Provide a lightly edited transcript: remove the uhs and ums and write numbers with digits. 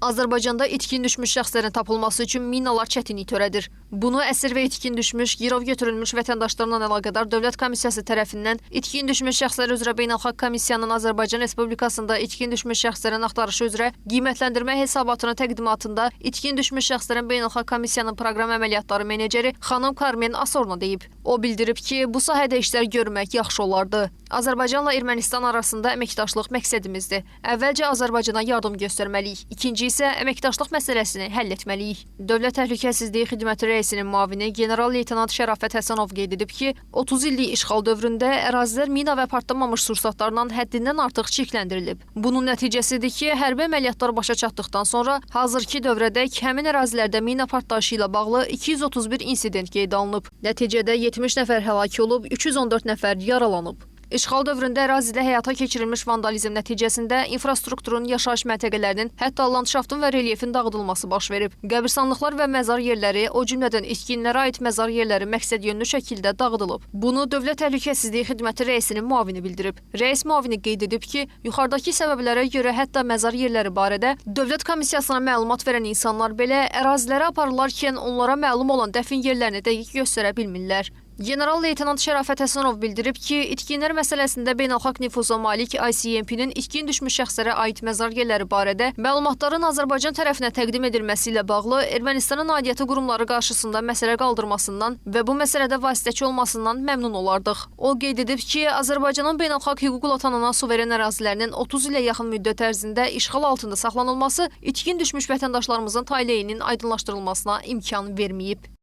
Azərbaycanda itkin düşmüş şəxslərin tapılması üçün minalar çətinlik törədir. Bunu əsir və itkin düşmüş, girov götürülmüş vətəndaşlarla əlaqədar Dövlət Komissiyası tərəfindən itkin düşmüş şəxslər üzrə Beynəlxalq Komissiyanın Azərbaycan Respublikasında itkin düşmüş şəxslərin axtarışı üzrə qiymətləndirmə hesabatının təqdimatında itkin düşmüş şəxslərin Beynəlxalq Komissiyanın proqram əməliyyatları meneceri xanım Carmen Asorna deyib. O bildirib ki, bu sahədə işlər görmək yaxşı olardı. Azərbaycanla Ermənistan arasında əməkdaşlıq məqsədimizdir. Əvvəlcə Azərbaycana yardım göstərməliyik. İkinci isə əməkdaşlıq məsələsini həll etməliyik. Dövlət Təhlükəsizliyi Xidməti rəisinin müavini general-leytenant Şərafət Həsənov qeyd edib ki, 30 illik işğal dövründə ərazilər mina və partlamamış sursatlarla həddindən artıq çirkləndirilib. Bunun nəticəsidir ki, hərbi əməliyyatlar başa çatdıqdan sonra hazırki dövrədək həmin ərazilərdə mina partlayışı ilə bağlı 231 insident qeydə alınıb. Nəticədə 70 nəfər həlak olub, 314 nəfər yaralanıb. İşğal dövründə ərazidə həyata keçirilmiş vandalizm nəticəsində infrastrukturun, yaşayış məntəqələrinin, hətta landşaftın və relyefin dağıdılması baş verib. Qəbirstanlıqlar və məzar yerləri, o cümlədən itkinlərə aid məzar yerləri məqsədyönlü şəkildə dağıdılıb. Bunu Dövlət Təhlükəsizliyi Xidməti rəisinin müavini bildirib. Rəis müavini qeyd edib ki, yuxarıdakı səbəblərə görə hətta məzar yerləri barədə Dövlət Komissiyasına məlumat verən insanlar belə ərazilərə aparılarkən onlara məlum olan dəfn yerlərini dəqiq göstərə bilmirlər. General-leytenant Şərafət Həsənov bildirib ki, itkinlər məsələsində beynəlxalq nüfuza malik ICMP-nin itkin düşmüş şəxslərə aid məzar yerləri barədə məlumatların Azərbaycan tərəfinə təqdim edilməsi ilə bağlı Ermənistanın aidiyyəti qurumları qarşısında məsələ qaldırmasından və bu məsələdə vasitəçi olmasından məmnun olardıq. O qeyd edib ki, Azərbaycanın beynəlxalq hüquqla tanınan suveren ərazilərinin 30 ilə yaxın müddət ərzində işğal altında saxlanılması itkin düşmüş vətəndaşlarımızın taleyinin aydınlaşdırılmasına imkan verməyib.